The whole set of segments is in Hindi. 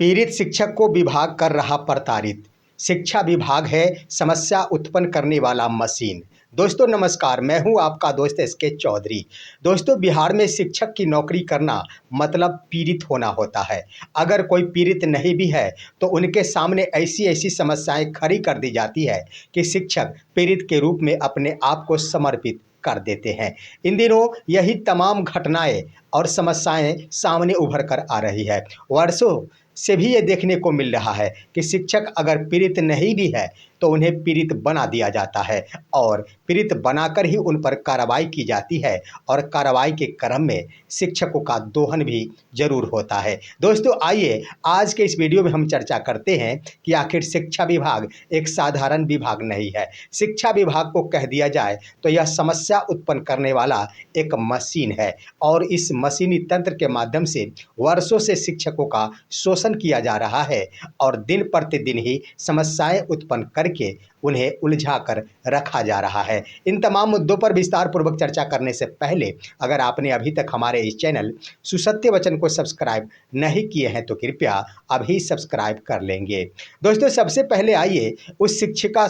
पीड़ित शिक्षक को विभाग कर रहा प्रताड़ित। शिक्षा विभाग है समस्या उत्पन्न करने वाला मशीन। दोस्तों नमस्कार, मैं हूं आपका दोस्त एसके चौधरी। दोस्तों, बिहार में शिक्षक की नौकरी करना मतलब पीड़ित होना होता है। अगर कोई पीड़ित नहीं भी है तो उनके सामने ऐसी ऐसी समस्याएं खड़ी कर दी जाती है कि शिक्षक पीड़ित के रूप में अपने आप को समर्पित कर देते हैं। इन दिनों यही तमाम घटनाएं और समस्याएं सामने उभर कर आ रही है। वर्षों से भी ये देखने को मिल रहा है कि शिक्षक अगर पीड़ित नहीं भी है तो उन्हें पीड़ित बना दिया जाता है और पीड़ित बनाकर ही उन पर कार्रवाई की जाती है और कार्रवाई के क्रम में शिक्षकों का दोहन भी जरूर होता है। दोस्तों आइए आज के इस वीडियो में हम चर्चा करते हैं कि आखिर शिक्षा विभाग एक साधारण विभाग नहीं है। शिक्षा विभाग को कह दिया जाए तो यह समस्या उत्पन्न करने वाला एक मशीन है और इस मशीनी तंत्र के माध्यम से वर्षों से शिक्षकों का शोषण किया जा रहा है और दिन प्रतिदिन ही समस्याएं उत्पन्न करके उन्हें उलझा कर रखा जा रहा है। इन तमाम मुद्दों पर विस्तार पूर्वक चर्चा करने से पहले अगर आपने अभी तक हमारे इस चैनल सुसत्य वचन को सब्सक्राइब नहीं किए हैं तो कृपया अभी सब्सक्राइब कर लेंगे। दोस्तों सबसे पहले आइए उस शिक्षिका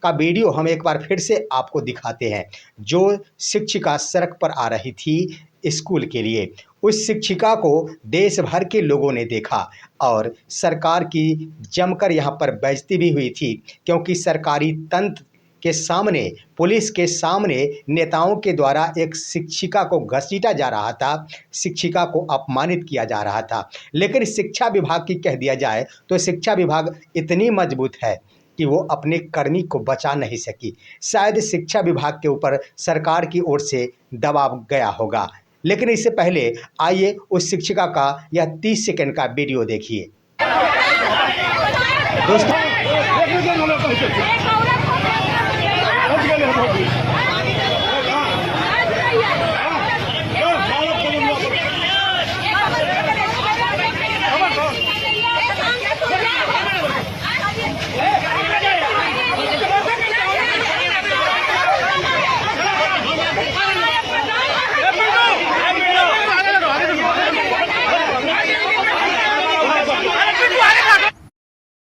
का वीडियो हम एक बार फिर से आपको दिखाते हैं जो शिक्षिका सड़क पर आ रही थी स्कूल के लिए। उस शिक्षिका को देश भर के लोगों ने देखा और सरकार की जमकर यहाँ पर बेइज्जती भी हुई थी, क्योंकि सरकारी तंत्र के सामने, पुलिस के सामने नेताओं के द्वारा एक शिक्षिका को घसीटा जा रहा था, शिक्षिका को अपमानित किया जा रहा था। लेकिन शिक्षा विभाग की कह दिया जाए तो शिक्षा विभाग इतनी मजबूत है कि वो अपने कर्मी को बचा नहीं सकी। शायद शिक्षा विभाग के ऊपर सरकार की ओर से दबाव गया होगा। लेकिन इससे पहले आइए उस शिक्षिका का यह 30 सेकंड का वीडियो देखिए। दोस्तों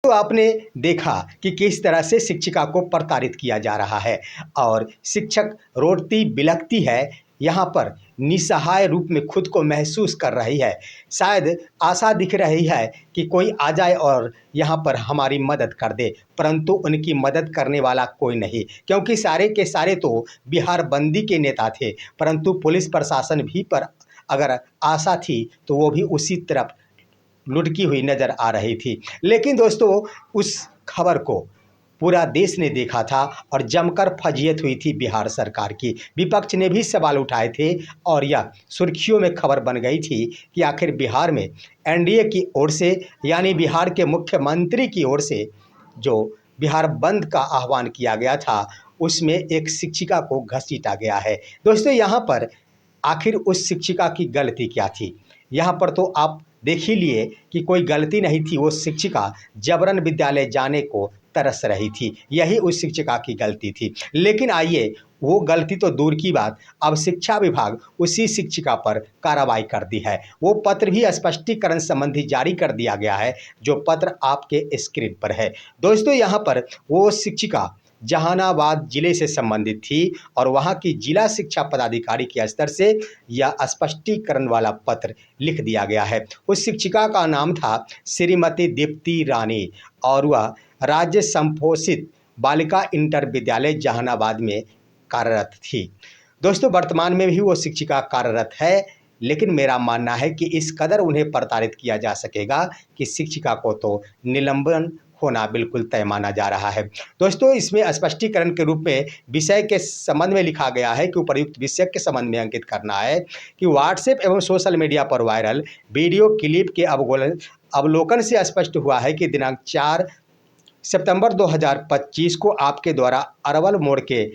तो आपने देखा कि किस तरह से शिक्षिका को प्रताड़ित किया जा रहा है और शिक्षक रोती बिलखती है, यहाँ पर निसहाय रूप में खुद को महसूस कर रही है। शायद आशा दिख रही है कि कोई आ जाए और यहाँ पर हमारी मदद कर दे, परंतु उनकी मदद करने वाला कोई नहीं, क्योंकि सारे के सारे तो बिहार बंदी के नेता थे। परंतु पुलिस प्रशासन भी पर अगर आशा थी तो वो भी उसी तरफ लुढ़की हुई नज़र आ रही थी। लेकिन दोस्तों उस खबर को पूरा देश ने देखा था और जमकर फजीयत हुई थी बिहार सरकार की। विपक्ष ने भी सवाल उठाए थे और यह सुर्खियों में खबर बन गई थी कि आखिर बिहार में एनडीए की ओर से यानी बिहार के मुख्यमंत्री की ओर से जो बिहार बंद का आह्वान किया गया था उसमें एक शिक्षिका को घसीटा गया है। दोस्तों यहाँ पर आखिर उस शिक्षिका की गलती क्या थी? यहाँ पर तो आप देख ही लिए कि कोई गलती नहीं थी। वो शिक्षिका जबरन विद्यालय जाने को तरस रही थी, यही उस शिक्षिका की गलती थी। लेकिन आइए वो गलती तो दूर की बात, अब शिक्षा विभाग उसी शिक्षिका पर कार्रवाई कर दी है। वो पत्र भी स्पष्टीकरण संबंधी जारी कर दिया गया है, जो पत्र आपके स्क्रीन पर है। दोस्तों यहाँ पर वो शिक्षिका जहानाबाद जिले से संबंधित थी और वहां की जिला शिक्षा पदाधिकारी के स्तर से यह स्पष्टीकरण वाला पत्र लिख दिया गया है। उस शिक्षिका का नाम था श्रीमती दीप्ति रानी और वह राज्य संपोषित बालिका इंटर विद्यालय जहानाबाद में कार्यरत थी। दोस्तों वर्तमान में भी वो शिक्षिका कार्यरत है, लेकिन मेरा मानना है कि इस कदर उन्हें प्रताड़ित किया जा सकेगा कि शिक्षिका को तो निलंबन होना बिल्कुल तय माना जा रहा है। दोस्तों इसमें स्पष्टीकरण के रूप में विषय के संबंध में लिखा गया है कि उपर्युक्त विषय के संबंध में अंकित करना है कि व्हाट्सएप एवं सोशल मीडिया पर वायरल वीडियो क्लिप के अवलोकन से स्पष्ट हुआ है कि दिनांक 4 सितंबर 2025 को आपके द्वारा अरवल मोड़ के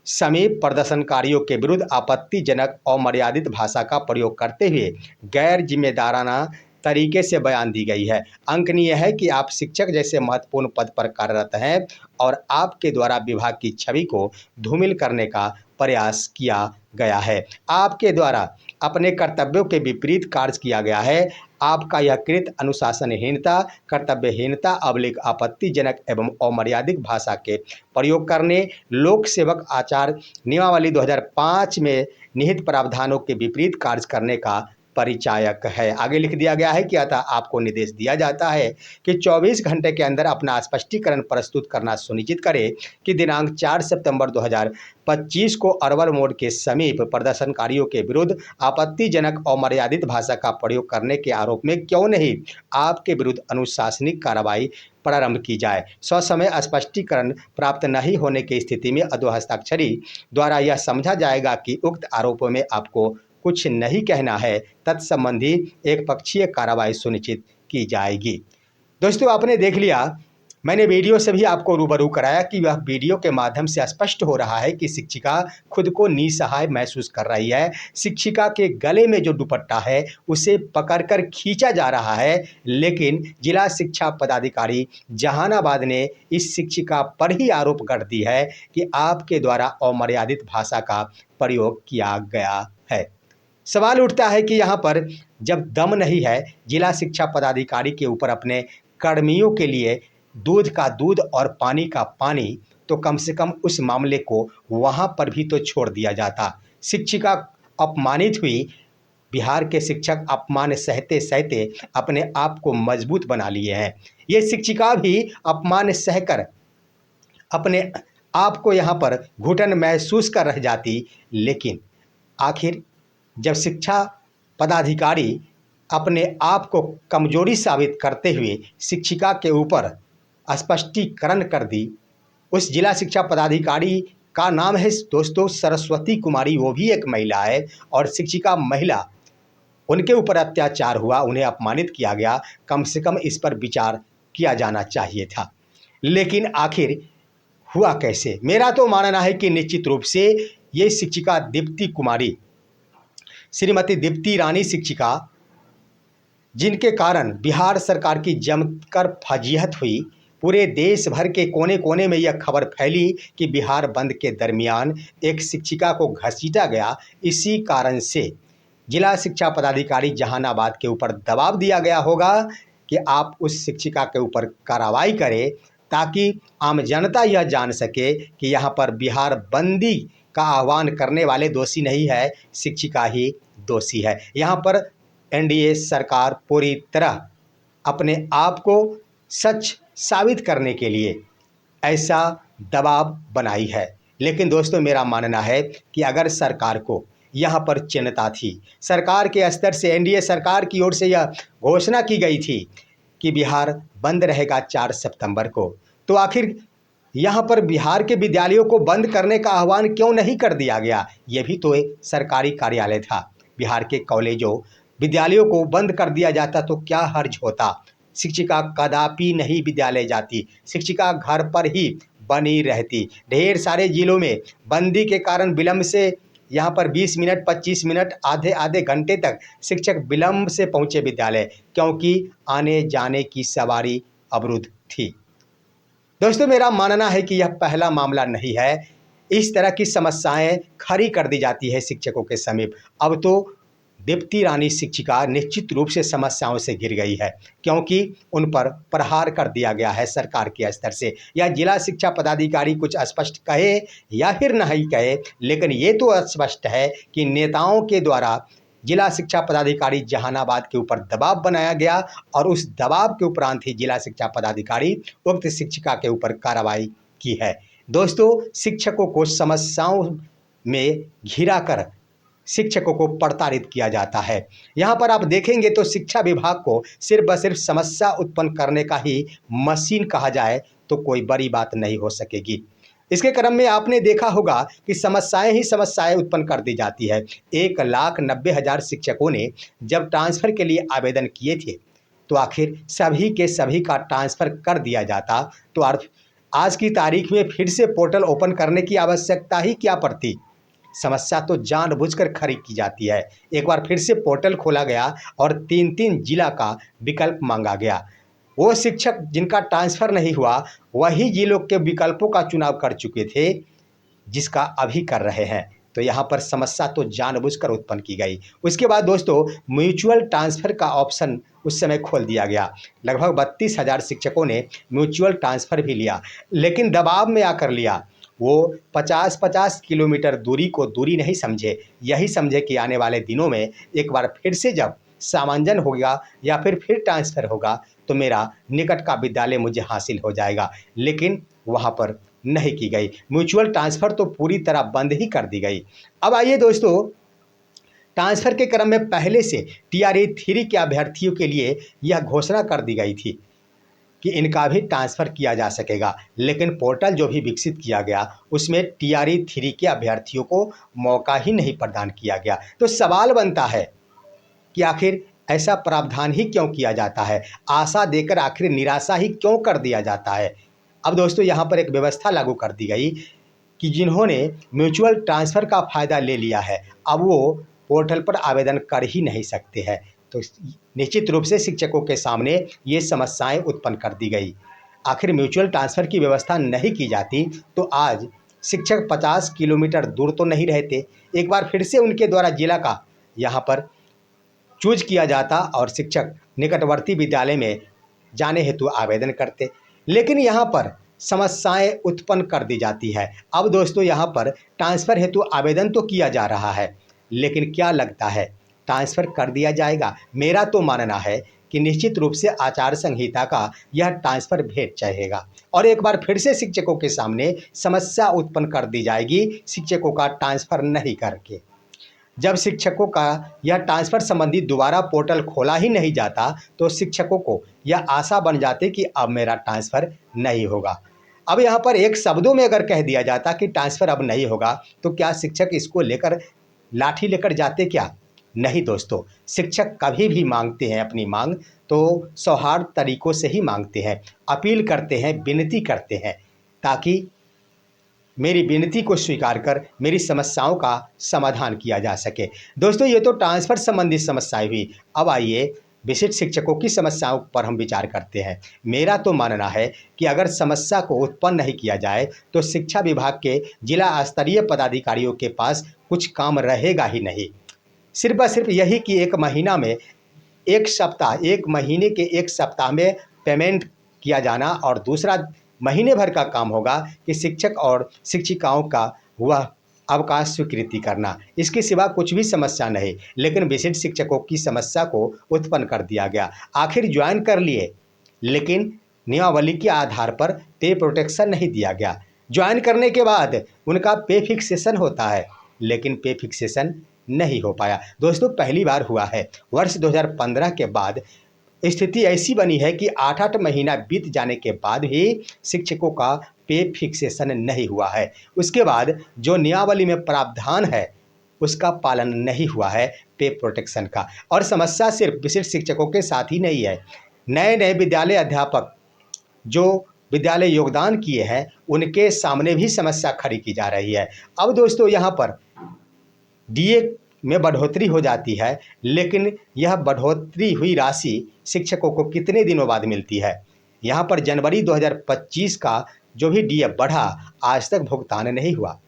समीप प्रदर्शनकारियों के विरुद्ध आपत्तिजनक और अमर्यादित भाषा का प्रयोग करते हुए गैर जिम्मेदाराना तरीके से बयान दी गई है। अंकनीय है कि आप शिक्षक जैसे महत्वपूर्ण पद पर कार्यरत हैं और आपके द्वारा विभाग की छवि को धूमिल करने का प्रयास किया गया है। आपके द्वारा अपने कर्तव्यों के विपरीत कार्य किया गया है। आपका यह कृत्य अनुशासनहीनता, कर्तव्यहीनता, आपत्तिजनक एवं अमर्यादित भाषा के प्रयोग करने, लोक सेवक आचार नियमावली 2005 में निहित प्रावधानों के विपरीत कार्य करने का परिचायक है। आगे लिख दिया गया है कि अतः आपको निर्देश दिया जाता है कि 24 घंटे के अंदर अपना स्पष्टीकरण प्रस्तुत करना सुनिश्चित करें कि दिनांक 4 सितंबर 2025 को अरवल मोड़ के समीप प्रदर्शनकारियों के विरुद्ध आपत्तिजनक और अमर्यादित भाषा का प्रयोग करने के आरोप में क्यों नहीं आपके विरुद्ध अनुशासनिक कार्रवाई प्रारंभ की जाए। ससमय स्पष्टीकरण प्राप्त नहीं होने की स्थिति में अधोहस्ताक्षरी द्वारा यह समझा जाएगा कि उक्त आरोपों में आपको कुछ नहीं कहना है, तत्संबंधी एक पक्षीय कार्रवाई सुनिश्चित की जाएगी। दोस्तों, आपने देख लिया, मैंने वीडियो से भी आपको रूबरू कराया कि वह वीडियो के माध्यम से स्पष्ट हो रहा है कि शिक्षिका खुद को निसहाय महसूस कर रही है। शिक्षिका के गले में जो दुपट्टा है उसे पकड़कर खींचा जा रहा है, लेकिन जिला शिक्षा पदाधिकारी जहानाबाद ने इस शिक्षिका पर ही आरोप गढ़ दी है कि आपके द्वारा अमर्यादित भाषा का प्रयोग किया गया है। सवाल उठता है कि यहाँ पर जब दम नहीं है जिला शिक्षा पदाधिकारी के ऊपर अपने कर्मियों के लिए दूध का दूध और पानी का पानी, तो कम से कम उस मामले को वहाँ पर भी तो छोड़ दिया जाता। शिक्षिका अपमानित हुई, बिहार के शिक्षक अपमान सहते सहते अपने आप को मजबूत बना लिए हैं। ये शिक्षिका भी अपमान सहकर अपने आप को यहाँ पर घुटन महसूस कर रह जाती, लेकिन आखिर जब शिक्षा पदाधिकारी अपने आप को कमजोरी साबित करते हुए शिक्षिका के ऊपर स्पष्टीकरण कर दी। उस जिला शिक्षा पदाधिकारी का नाम है दोस्तों सरस्वती कुमारी, वो भी एक महिला है और शिक्षिका महिला, उनके ऊपर अत्याचार हुआ, उन्हें अपमानित किया गया। कम से कम इस पर विचार किया जाना चाहिए था, लेकिन आखिर हुआ कैसे? मेरा तो मानना है कि निश्चित रूप से ये शिक्षिका दीप्ति कुमारी, श्रीमती दीप्ति रानी शिक्षिका, जिनके कारण बिहार सरकार की जमकर फजीहत हुई, पूरे देश भर के कोने कोने में यह खबर फैली कि बिहार बंद के दरमियान एक शिक्षिका को घसीटा गया। इसी कारण से जिला शिक्षा पदाधिकारी जहानाबाद के ऊपर दबाव दिया गया होगा कि आप उस शिक्षिका के ऊपर कार्रवाई करें, ताकि आम जनता यह जान सके कि यहाँ पर बिहार बंदी का आह्वान करने वाले दोषी नहीं है, शिक्षिका ही दोषी है। यहाँ पर एनडीए सरकार पूरी तरह अपने आप को सच साबित करने के लिए ऐसा दबाव बनाई है। लेकिन दोस्तों, मेरा मानना है कि अगर सरकार को यहाँ पर चिंता थी, सरकार के स्तर से एनडीए सरकार की ओर से यह घोषणा की गई थी कि बिहार बंद रहेगा 4 सितंबर को, तो आखिर यहाँ पर बिहार के विद्यालयों को बंद करने का आह्वान क्यों नहीं कर दिया गया? ये भी तो एक सरकारी कार्यालय था। बिहार के कॉलेजों विद्यालयों को बंद कर दिया जाता तो क्या हर्ज होता? शिक्षिका कदापि नहीं विद्यालय जाती, शिक्षिका घर पर ही बनी रहती। ढेर सारे जिलों में बंदी के कारण विलम्ब से यहाँ पर 20 मिनट 25 मिनट आधे आधे घंटे तक शिक्षक विलम्ब से पहुँचे विद्यालय, क्योंकि आने जाने की सवारी अवरुद्ध थी। दोस्तों, मेरा मानना है कि यह पहला मामला नहीं है। इस तरह की समस्याएं खड़ी कर दी जाती है शिक्षकों के समीप। अब तो दीप्ति रानी शिक्षिका निश्चित रूप से समस्याओं से घिर गई है, क्योंकि उन पर प्रहार कर दिया गया है सरकार के स्तर से। या जिला शिक्षा पदाधिकारी कुछ स्पष्ट कहे या फिर नहीं कहे, लेकिन ये तो स्पष्ट है कि नेताओं के द्वारा जिला शिक्षा पदाधिकारी जहानाबाद के ऊपर दबाव बनाया गया और उस दबाव के उपरांत ही जिला शिक्षा पदाधिकारी उक्त शिक्षिका के ऊपर कार्रवाई की है। दोस्तों, शिक्षकों को समस्याओं में घिरा कर शिक्षकों को प्रताड़ित किया जाता है। यहाँ पर आप देखेंगे तो शिक्षा विभाग को सिर्फ व सिर्फ समस्या उत्पन्न करने का ही मशीन कहा जाए तो कोई बड़ी बात नहीं हो सकेगी। इसके क्रम में आपने देखा होगा कि समस्याएं ही समस्याएं उत्पन्न कर दी जाती है। 1,90,000 शिक्षकों ने जब ट्रांसफ़र के लिए आवेदन किए थे, तो आखिर सभी के सभी का ट्रांसफ़र कर दिया जाता, तो आज की तारीख में फिर से पोर्टल ओपन करने की आवश्यकता ही क्या पड़ती? समस्या तो जानबूझकर खड़ी की जाती है। एक बार फिर से पोर्टल खोला गया और 3-3 जिला का विकल्प मांगा गया। वो शिक्षक जिनका ट्रांसफ़र नहीं हुआ वही जिलों के विकल्पों का चुनाव कर चुके थे, जिसका अभी कर रहे हैं। तो यहाँ पर समस्या तो जानबूझकर उत्पन्न की गई। उसके बाद दोस्तों म्यूचुअल ट्रांसफ़र का ऑप्शन उस समय खोल दिया गया। लगभग 32,000 शिक्षकों ने म्यूचुअल ट्रांसफ़र भी लिया, लेकिन दबाव में आकर लिया। वो 50-50 किलोमीटर दूरी को दूरी नहीं समझे, यही समझे कि आने वाले दिनों में एक बार फिर से जब सामंजन होगा या फिर ट्रांसफ़र होगा तो मेरा निकट का विद्यालय मुझे हासिल हो जाएगा, लेकिन वहाँ पर नहीं की गई। म्यूचुअल ट्रांसफ़र तो पूरी तरह बंद ही कर दी गई। अब आइए दोस्तों, ट्रांसफ़र के क्रम में पहले से टीआरई 3 के अभ्यर्थियों के लिए यह घोषणा कर दी गई थी कि इनका भी ट्रांसफ़र किया जा सकेगा, लेकिन पोर्टल जो भी विकसित किया गया उसमें टीआरई 3 के अभ्यर्थियों को मौका ही नहीं प्रदान किया गया। तो सवाल बनता है कि आखिर ऐसा प्रावधान ही क्यों किया जाता है? आशा देकर आखिर निराशा ही क्यों कर दिया जाता है? अब दोस्तों यहाँ पर एक व्यवस्था लागू कर दी गई कि जिन्होंने म्यूचुअल ट्रांसफ़र का फ़ायदा ले लिया है, अब वो पोर्टल पर आवेदन कर ही नहीं सकते हैं। तो निश्चित रूप से शिक्षकों के सामने ये समस्याएं उत्पन्न कर दी गई। आखिर म्यूचुअल ट्रांसफ़र की व्यवस्था नहीं की जाती तो आज शिक्षक 50 किलोमीटर दूर तो नहीं रहते, एक बार फिर से उनके द्वारा जिला का यहाँ पर चूज किया जाता और शिक्षक निकटवर्ती विद्यालय में जाने हेतु आवेदन करते। लेकिन यहाँ पर समस्याएं उत्पन्न कर दी जाती है। अब दोस्तों यहाँ पर ट्रांसफ़र हेतु आवेदन तो किया जा रहा है, लेकिन क्या लगता है ट्रांसफ़र कर दिया जाएगा? मेरा तो मानना है कि निश्चित रूप से आचार संहिता का यह ट्रांसफ़र भेद चाहेगा और एक बार फिर से शिक्षकों के सामने समस्या उत्पन्न कर दी जाएगी शिक्षकों का ट्रांसफ़र नहीं करके। जब शिक्षकों का यह ट्रांसफ़र संबंधी दोबारा पोर्टल खोला ही नहीं जाता तो शिक्षकों को यह आशा बन जाती कि अब मेरा ट्रांसफ़र नहीं होगा। अब यहाँ पर एक शब्दों में अगर कह दिया जाता कि ट्रांसफ़र अब नहीं होगा तो क्या शिक्षक इसको लेकर लाठी लेकर जाते क्या? नहीं दोस्तों, शिक्षक कभी भी मांगते हैं अपनी मांग तो सौहार्द तरीक़ों से ही मांगते हैं, अपील करते हैं, विनती करते हैं, ताकि मेरी विनती को स्वीकार कर मेरी समस्याओं का समाधान किया जा सके। दोस्तों ये तो ट्रांसफ़र संबंधी समस्याएं हुई। अब आइए विशिष्ट शिक्षकों की समस्याओं पर हम विचार करते हैं। मेरा तो मानना है कि अगर समस्या को उत्पन्न नहीं किया जाए तो शिक्षा विभाग के जिला स्तरीय पदाधिकारियों के पास कुछ काम रहेगा ही नहीं। सिर्फ व सिर्फ यही कि एक महीने के एक सप्ताह में पेमेंट किया जाना और दूसरा महीने भर का काम होगा कि शिक्षक और शिक्षिकाओं का वह अवकाश स्वीकृति करना। इसके सिवा कुछ भी समस्या नहीं, लेकिन विशिष्ट शिक्षकों की समस्या को उत्पन्न कर दिया गया। आखिर ज्वाइन कर लिए, लेकिन नियमावली के आधार पर पे प्रोटेक्शन नहीं दिया गया। ज्वाइन करने के बाद उनका पे फिक्सेशन होता है, लेकिन पे फिक्सेशन नहीं हो पाया। दोस्तों पहली बार हुआ है। वर्ष 2015 के बाद स्थिति ऐसी बनी है कि 8-8 महीना बीत जाने के बाद भी शिक्षकों का पे फिक्सेशन नहीं हुआ है। उसके बाद जो नियमावली में प्रावधान है उसका पालन नहीं हुआ है पे प्रोटेक्शन का। और समस्या सिर्फ विशिष्ट शिक्षकों के साथ ही नहीं है, नए नए विद्यालय अध्यापक जो विद्यालय योगदान किए हैं उनके सामने भी समस्या खड़ी की जा रही है। अब दोस्तों यहाँ पर डीए में बढ़ोतरी हो जाती है, लेकिन यह बढ़ोतरी हुई राशि शिक्षकों को कितने दिनों बाद मिलती है? यहाँ पर जनवरी 2025 का जो भी डीए बढ़ा आज तक भुगतान नहीं हुआ।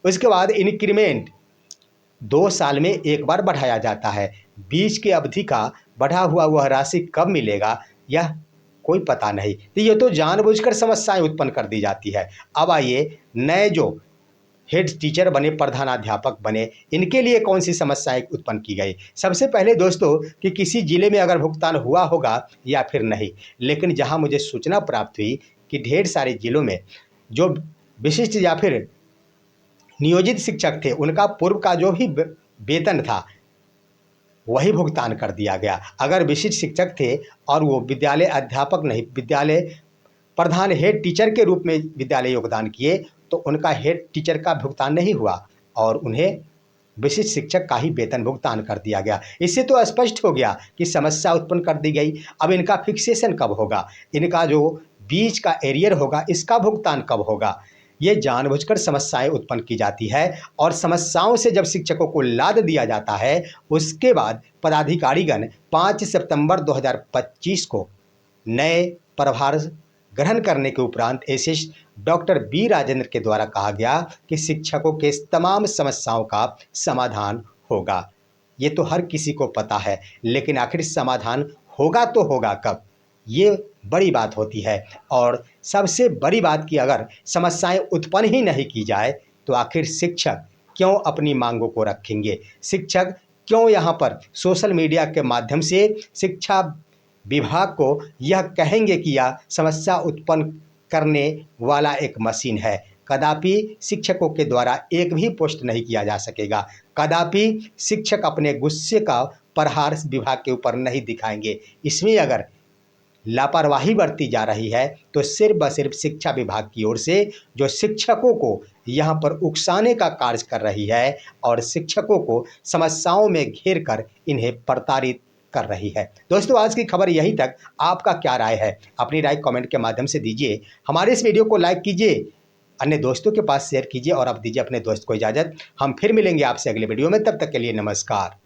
उसके बाद इंक्रीमेंट 2 साल में एक बार बढ़ाया जाता है। बीच की अवधि का बढ़ा हुआ वह राशि कब मिलेगा यह कोई पता नहीं। तो ये तो जानबूझकर समस्याएं उत्पन्न कर दी जाती है। अब आइए नए जो हेड टीचर बने, प्रधानाध्यापक बने, इनके लिए कौन सी समस्याएं उत्पन्न की गई? सबसे पहले दोस्तों कि किसी ज़िले में अगर भुगतान हुआ होगा या फिर नहीं, लेकिन जहां मुझे सूचना प्राप्त हुई कि ढेर सारे ज़िलों में जो विशिष्ट या फिर नियोजित शिक्षक थे उनका पूर्व का जो भी वेतन था वही भुगतान कर दिया गया। अगर विशिष्ट शिक्षक थे और वो विद्यालय अध्यापक नहीं, विद्यालय प्रधान हेड टीचर के रूप में विद्यालय योगदान किए तो उनका हेड टीचर का भुगतान नहीं हुआ और उन्हें विशिष्ट शिक्षक का ही वेतन भुगतान कर दिया गया। इससे तो स्पष्ट हो गया कि समस्या उत्पन्न कर दी गई। अब इनका फिक्सेशन कब होगा, इनका जो बीच का एरियर होगा इसका भुगतान कब होगा? ये जानबूझकर समस्याएं उत्पन्न की जाती है और समस्याओं से जब शिक्षकों को लाद दिया जाता है उसके बाद पदाधिकारीगण 5 सितंबर 2025 को नए प्रभार ग्रहण करने के उपरांत एसएस डॉक्टर बी राजेंद्र के द्वारा कहा गया कि शिक्षकों के तमाम समस्याओं का समाधान होगा। ये तो हर किसी को पता है, लेकिन आखिर समाधान होगा तो होगा कब, ये बड़ी बात होती है। और सबसे बड़ी बात कि अगर समस्याएं उत्पन्न ही नहीं की जाए तो आखिर शिक्षक क्यों अपनी मांगों को रखेंगे, शिक्षक क्यों यहाँ पर सोशल मीडिया के माध्यम से शिक्षा विभाग को यह कहेंगे कि यह समस्या उत्पन्न करने वाला एक मशीन है। कदापि शिक्षकों के द्वारा एक भी पोस्ट नहीं किया जा सकेगा, कदापि शिक्षक अपने गुस्से का प्रहार विभाग के ऊपर नहीं दिखाएंगे। इसमें अगर लापरवाही बरती जा रही है तो सिर्फ व सिर्फ शिक्षा विभाग की ओर से, जो शिक्षकों को यहाँ पर उकसाने का कार्य कर रही है और शिक्षकों को समस्याओं में घेर कर इन्हें प्रताड़ित कर रही है। दोस्तों, आज की खबर यहीं तक। आपका क्या राय है, अपनी राय कमेंट के माध्यम से दीजिए। हमारे इस वीडियो को लाइक कीजिए, अन्य दोस्तों के पास शेयर कीजिए और अब दीजिए अपने दोस्त को इजाज़त। हम फिर मिलेंगे आपसे अगले वीडियो में, तब तक के लिए नमस्कार।